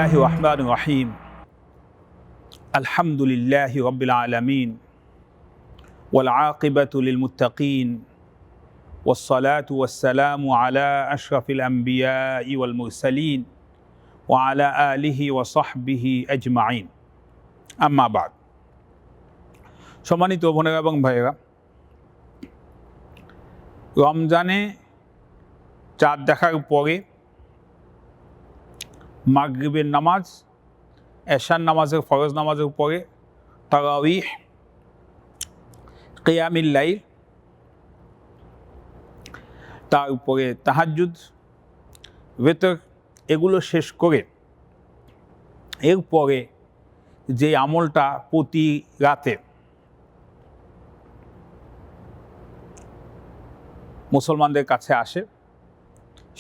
বিসমিল্লাহির রহমানির রহিম। আলহামদুলিল্লাহি রাব্বিল আলামিন ওয়াল আকিবাতু লিল মুত্তাকিন ওয়াস সালাতু ওয়াস সালামু আলা আশরাফিল আমবিয়াই ওয়াল মুরসালিন ওয়া আলা আলিহি ওয়া সাহবিহি আজমাইন। আম্মা বাদ। সম্মানিত বোনেরা এবং ভাইয়েরা, রমজানে চাঁদ দেখার পরে মাগরিবের নামাজ, এশার নামাজের ফরজ নামাজের পরে তারাবিহ, কিয়ামুল লাইল, তার উপরে তাহাজ্জুদ, ওয়েতর, এগুলো শেষ করে এরপরে যে আমলটা প্রতি রাতে মুসলমানদের কাছে আসে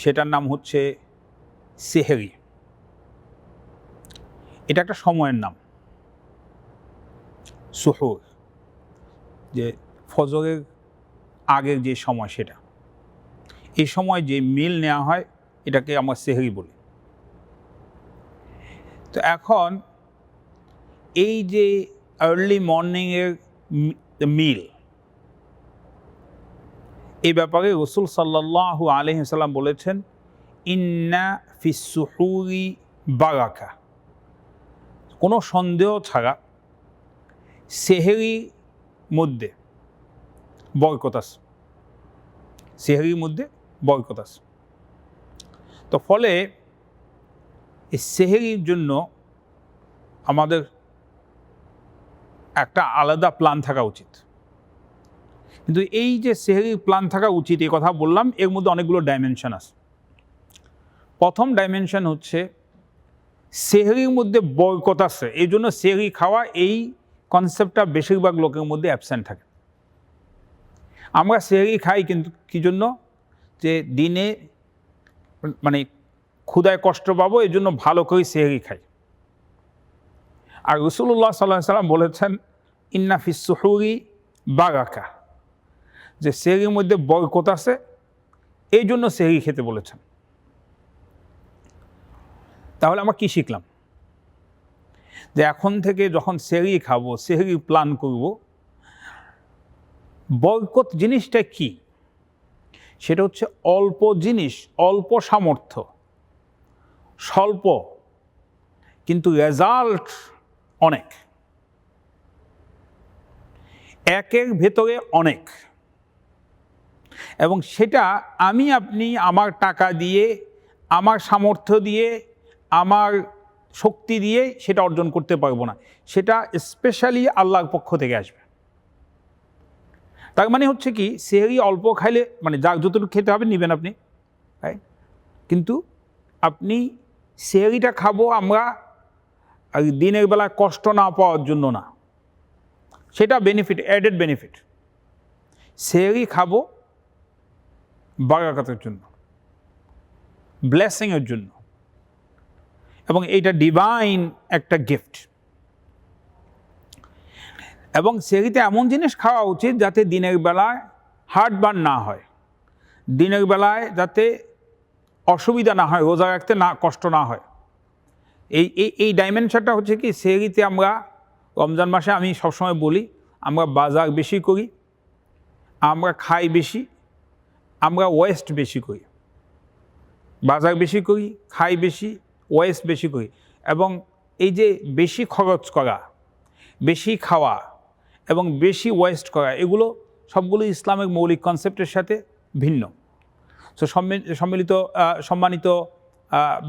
সেটার নাম হচ্ছে সেহরি। এটা একটা সময়ের নাম, সুহুর, যে ফজরের আগের যে সময়, সেটা এই সময় যে মিল নেওয়া হয় এটাকে আমরা সেহরি বলি। তো এখন এই যে আর্লি মর্নিংয়ের মিল, এই ব্যাপারে রাসূল সাল্লাল্লাহু আলাইহি ওয়াসাল্লাম বলেছেন, ইন্না ফিস সুহুরি বারাকা। কোনো সন্দেহ ছাড়া সেহরির মধ্যে বরকত আছে, সেহরির মধ্যে বরকত আছে। তো ফলে এই সেহরির জন্য আমাদের একটা আলাদা প্ল্যান থাকা উচিত। কিন্তু এই যে সেহরির প্ল্যান থাকা উচিত, এই কথা বললাম, এর মধ্যে অনেকগুলো ডাইমেনশন আছে। প্রথম ডাইমেনশন হচ্ছে সেহরির মধ্যে বরকত আছে, এই জন্য সেহরি খাওয়া, এই কনসেপ্টটা বেশিরভাগ লোকের মধ্যে অ্যাবসেন্ট থাকে। আমরা সেহরি খাই কিন্তু কী জন্য? যে দিনে মানে ক্ষুধায় কষ্ট পাবো, এই জন্য ভালো করে সেহরি খাই। আর রাসূলুল্লাহ সাল্লাল্লাহু আলাইহি ওয়াসাল্লাম বলেছেন, ইন্না ফিস সুহুরি বারাকা, যে সেহরির মধ্যে বরকত আছে, এই জন্য সেহরি খেতে বলেছেন। তাহলে আমরা কি শিখলাম? যে এখন থেকে যখন সেহরি খাবো, সেহরি প্ল্যান করব, বরকত জিনিসটা কি? সেটা হচ্ছে অল্প জিনিস, অল্প সামর্থ্য, স্বল্প কিন্তু রেজাল্ট অনেক, একের ভেতরে অনেক, এবং সেটা আমি আপনি আমার টাকা দিয়ে, আমার সামর্থ্য দিয়ে, আমার শক্তি দিয়ে সেটা অর্জন করতে পারবো না। সেটা স্পেশালি আল্লাহর পক্ষ থেকে আসবে। তার মানে হচ্ছে কি, সেহরি অল্প খাইলে, মানে যার যতটুকু খেতে হবে নেবেন আপনি, কিন্তু আপনি সেহরিটা খাবো আমরা দিনের বেলা কষ্ট না পাওয়ার জন্য না, সেটা বেনিফিট, অ্যাডেড বেনিফিট। সেহরি খাবো বারাকাতের জন্য, ব্লেসিংয়ের জন্য, এবং এইটা ডিভাইন একটা গিফট। এবং সেহরিতে এমন জিনিস খাওয়া উচিত যাতে দিনের বেলায় হার্ট বার্ন না হয়, দিনের বেলায় যাতে অসুবিধা না হয়, রোজা রাখতে না কষ্ট না হয়। এই ডাইমেনশনটা হচ্ছে কি, সেহরিতে আমরা রমজান মাসে, আমি সবসময় বলি, আমরা বাজার বেশি করি, আমরা খাই বেশি, আমরা ওয়েস্ট বেশি করি। বাজার বেশি করি, খাই বেশি, ওয়েস্ট বেশি করি। এবং এই যে বেশি খরচ করা, বেশি খাওয়া এবং বেশি ওয়েস্ট করা, এগুলো সবগুলো ইসলামের মৌলিক কনসেপ্টের সাথে ভিন্ন। সো সম্মানিত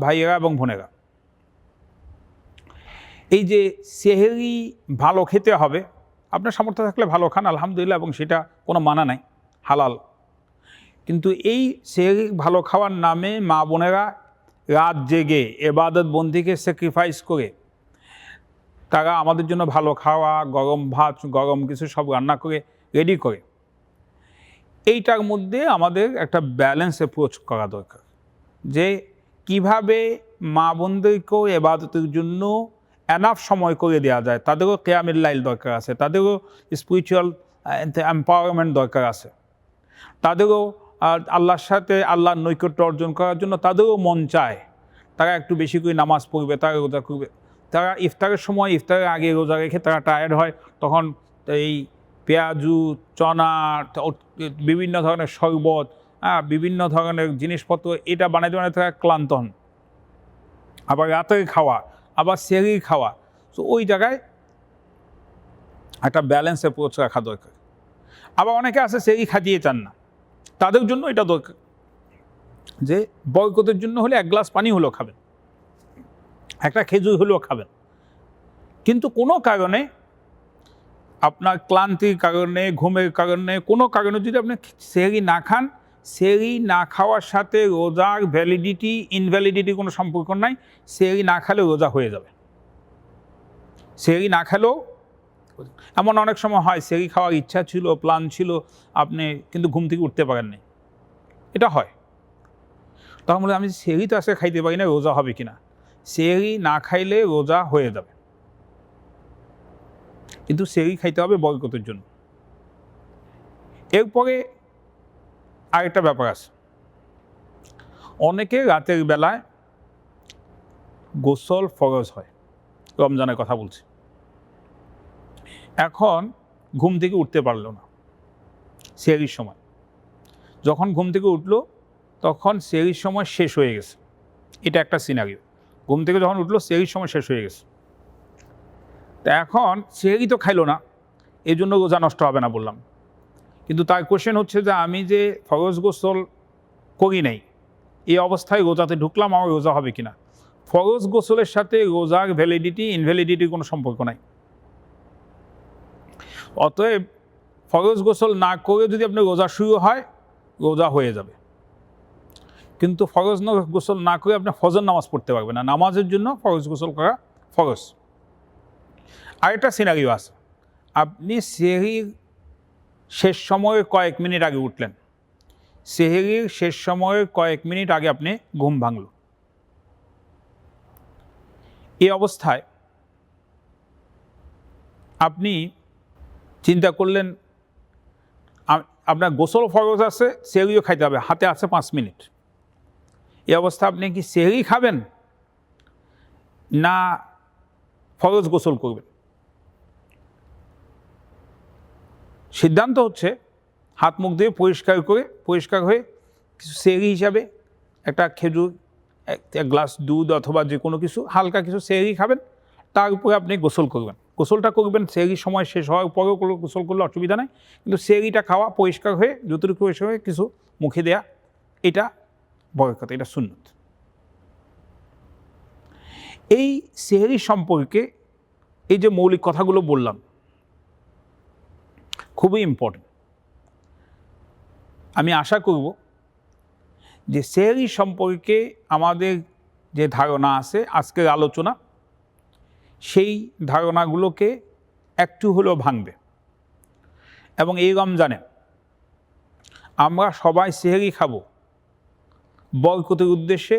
ভাইয়েরা এবং বোনেরা, এই যে সেহরি ভালো খেতে হবে, আপনার সামর্থ্য থাকলে ভালো খান, আলহামদুলিল্লাহ, এবং সেটা কোনো মানা নাই, হালাল। কিন্তু এই সেহরি ভালো খাওয়ার নামে মা বোনেরা রাত জেগে ইবাদত বন্দিকে স্যাক্রিফাইস করে তারা আমাদের জন্য ভালো খাওয়া, গরম ভাত, গরম কিছু সব রান্না করে রেডি করে। এইটার মধ্যে আমাদের একটা ব্যালেন্স অ্যাপ্রোচ করা দরকার, যে কিভাবে মা বোনদেরকেও ইবাদতের জন্য এনাফ সময় করে দেওয়া যায়। তাদেরও কিয়ামুল লাইল দরকার আছে, তাদেরও স্পিরিচুয়াল এম্পাওয়ারমেন্ট দরকার আছে, তাদেরও আল্লাহর সাথে আল্লাহর নৈকট্য অর্জন করার জন্য তাদেরও মন চায়, তারা একটু বেশি করে নামাজ পড়বে, তারা রোজা করবে। তারা ইফতারের সময় ইফতারের আগে রোজা রেখে তারা টায়ার্ড হয়, তখন এই পেঁয়াজু, চনা, বিভিন্ন ধরনের শরবত, বিভিন্ন ধরনের জিনিসপত্র এটা বানাইতে বানাইতে তারা ক্লান্ত হন। আবার রাতের খাওয়া, আবার সেহরির খাওয়া, তো ওই জায়গায় একটা ব্যালেন্স অ্যাপ্রোচ রাখা দরকার। আবার অনেকে আছে সেহরি খাইয়ে চান না, তাদের জন্য এটা দরকার যে বরকতের জন্য হলে এক গ্লাস পানি হলেও খাবেন, একটা খেজুর হলেও খাবেন। কিন্তু কোনো কারণে আপনার ক্লান্তির কারণে, ঘুমের কারণে, কোনো কারণে যদি আপনি সেহরি না খান, সেহরি না খাওয়ার সাথে রোজার ভ্যালিডিটি ইনভ্যালিডিটি কোনো সম্পর্ক নাই। সেহরি না খেলেও রোজা হয়ে যাবে। সেহরি না খেলেও, এমন অনেক সময় হয় সেহরি খাওয়ার ইচ্ছা ছিল, প্ল্যান ছিল আপনি, কিন্তু ঘুম থেকে উঠতে পারেননি, এটা হয়। তখন বলে আমি সেহরি তো আসলে খাইতে পারি না, রোজা হবে কিনা। সেহরি না খাইলে রোজা হয়ে যাবে, কিন্তু সেহরি খাইতে হবে বরকতের জন্য। এরপরে আরেকটা ব্যাপার আছে, অনেকে রাতের বেলায় গোসল ফরজ হয়, রমজানের কথা বলছি। এখন ঘুম থেকে উঠতে পারলো না সেহরির সময়, যখন ঘুম থেকে উঠলো তখন সেহরির সময় শেষ হয়ে গেছে। এটা একটা সিনারিও, ঘুম থেকে যখন উঠলো সেহরির সময় শেষ হয়ে গেছে। তা এখন সেহরি তো খাইলো না, এই জন্য রোজা নষ্ট হবে না বললাম, কিন্তু তার কোশ্চেন হচ্ছে যে আমি যে ফরজ গোসল করি নাই, এই অবস্থায় রোজাতে ঢুকলাম, আমার রোজা হবে কিনা। ফরজ গোসলের সাথে রোজার ভ্যালিডিটি ইনভ্যালিডিটির কোনো সম্পর্ক নাই। অতএব ফরজ গোসল না করে যদি আপনার রোজা শুরু হয়, রোজা হয়ে যাবে। কিন্তু ফরজ গোসল না করে আপনি ফজর নামাজ পড়তে পারবেন না, নামাজের জন্য ফরজ গোসল করা ফরজ। আরেকটা সিনারিও আছে, আপনি সেহরির শেষ সময়ের কয়েক মিনিট আগে উঠলেন, সেহরির শেষ সময়ের কয়েক মিনিট আগে আপনি ঘুম ভাঙল। এই অবস্থায় আপনি চিন্তা করলেন আপনার গোসল ফরজ আছে, সেহরিও খাইতে হবে, হাতে আছে 5 মিনিট। এই অবস্থা আপনি কি সেহরি খাবেন না ফরজ গোসল করবেন? সিদ্ধান্ত হচ্ছে হাত মুখ দিয়ে পরিষ্কার হয়ে কিছু সেহরি হিসাবে একটা খেজুর, এক গ্লাস দুধ অথবা যে কোনো কিছু হালকা কিছু সেহরি খাবেন, তার উপরে আপনি গোসল করবেন। গোসলটা করবেন সেহরির সময় শেষ হওয়ার পরেও গোসল করলে অসুবিধা নাই, কিন্তু সেহরিটা খাওয়া, পরিষ্কার হয়ে যতটুকু পরিষ্কার হয়ে কিছু মুখে দেয়া, এটা বরকত, এটা সুন্নত। এই সেহরি সম্পর্কে এই যে মৌলিক কথাগুলো বললাম খুবই ইম্পর্টেন্ট। আমি আশা করব যে সেহরি সম্পর্কে আমাদের যে ধারণা আছে আজকের আলোচনা, সেই ধারণাগুলোকে একটু হলেও ভাঙবে। এবং এই রমজানে আমরা সবাই সেহরি খাবো বরকতের উদ্দেশ্যে,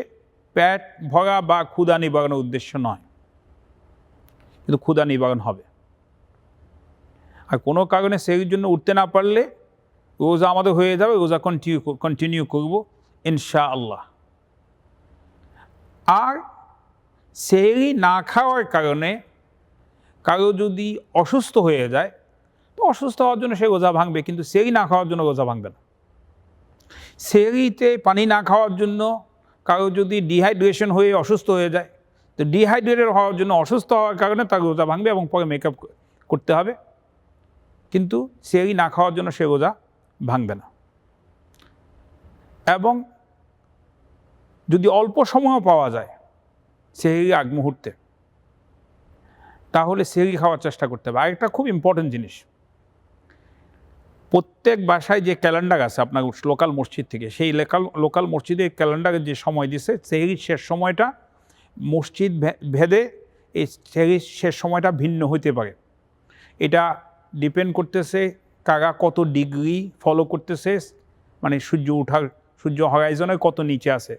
পেট ভরা বা ক্ষুধা নিবারণের উদ্দেশ্য নয়, কিন্তু ক্ষুধা নিবারণ হবে। আর কোনো কারণে সেহরির জন্য উঠতে না পারলে রোজা আমাদের হয়ে যাবে, রোজা কন্টিনিউ করব ইনশাআল্লাহ। আর সেহরি না খাওয়ার কারণে কারো যদি অসুস্থ হয়ে যায়, তো অসুস্থ হওয়ার জন্য সে রোজা ভাঙবে, কিন্তু সেহরি না খাওয়ার জন্য রোজা ভাঙবে না। সেহরিতে পানি না খাওয়ার জন্য কারো যদি ডিহাইড্রেশন হয়ে অসুস্থ হয়ে যায়, তো ডিহাইড্রেটেড হওয়ার জন্য অসুস্থ হওয়ার কারণে তার রোজা ভাঙবে এবং পরে মেকআপ করতে হবে, কিন্তু সেহরি না খাওয়ার জন্য সে রোজা ভাঙবে না। এবং যদি অল্প সময়ও পাওয়া যায় সেহরি আগ মুহূর্তে, তাহলে সেহরি খাওয়ার চেষ্টা করতে হবে। আরেকটা খুব ইম্পর্টেন্ট জিনিস, প্রত্যেক বাসায় যে ক্যালেন্ডার আছে আপনার লোকাল মসজিদ থেকে, সেই লোকাল মসজিদে ক্যালেন্ডারে যে সময় দিছে, সেহরির শেষ সময়টা মসজিদ ভেদে এই সেহরির শেষ সময়টা ভিন্ন হইতে পারে। এটা ডিপেন্ড করতেছে কারা কত ডিগ্রি ফলো করতেছে, মানে সূর্য হরাইজনের কত নিচে আছে,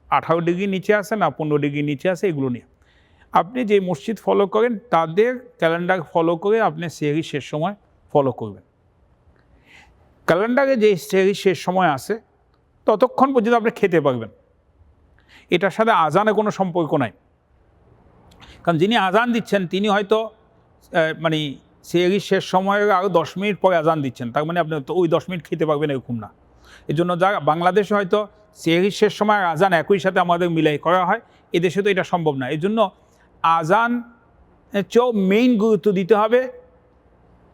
18 ডিগ্রি নিচে আছে না 15 ডিগ্রি নিচে আছে, এগুলো নিয়ে আপনি যে মসজিদ ফলো করেন তাদের ক্যালেন্ডার ফলো করে আপনি সেহরির শেষ সময় ফলো করবেন। ক্যালেন্ডারে যে সেহরির শেষ সময় আছে ততক্ষণ পর্যন্ত আপনি খেতে পারবেন, এটার সাথে আজানে কোনো সম্পর্ক নাই। কারণ যিনি আজান দিচ্ছেন তিনি হয়তো মানে সেহরির শেষ সময়ের আরও 10 মিনিট পরে আজান দিচ্ছেন, তার মানে আপনি তো ওই 10 মিনিট খেতে পারবেন এরকম না। এই জন্য যারা বাংলাদেশে হয়তো সেহরির শেষ সময়ের আজান একই সাথে আমাদের মিলাই করা হয়, এদেশে তো এটা সম্ভব না। এই জন্য আজান চেয়েও মেইন গুরুত্ব দিতে হবে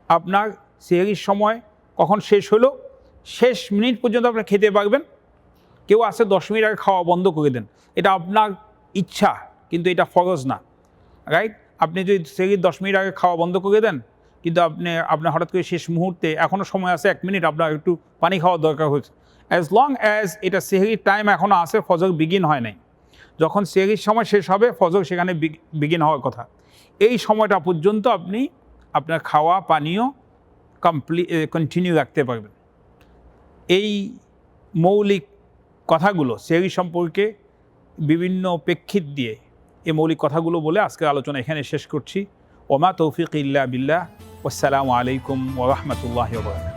আপনার সেহরির সময় কখন শেষ হলো, শেষ মিনিট পর্যন্ত আপনি খেতে পারবেন। কেউ আসে 10 মিনিট আগে খাওয়া বন্ধ করে দেন, এটা আপনার ইচ্ছা, কিন্তু এটা ফরজ না, রাইট? আপনি যদি সেহরির 10 মিনিট আগে খাওয়া বন্ধ করে দেন, কিন্তু আপনার হঠাৎ করে শেষ মুহূর্তে এখনও সময় আছে 1 মিনিট, আপনার একটু পানি খাওয়ার দরকার হচ্ছে, অ্যাজ লং অ্যাজ এটা সেহরির টাইম এখনও আছে, ফজর বিগিন হয় নাই। যখন সেহরির সময় শেষ হবে ফজর সেখানে বিগিন হওয়ার কথা। এই সময়টা পর্যন্ত আপনি আপনার খাওয়া পানীয় কন্টিনিউ রাখতে পারবেন। এই মৌলিক কথাগুলো সেহরি সম্পর্কে বিভিন্ন প্রেক্ষিত দিয়ে এই মৌলিক কথাগুলো বলে আজকের আলোচনা এখানে শেষ করছি। ওমা তৌফিক ইল্লা বিল্লাহ। আসসালামু আলাইকুম ওয়া রাহমাতুল্লাহি ওয়া বারাকাতুহু।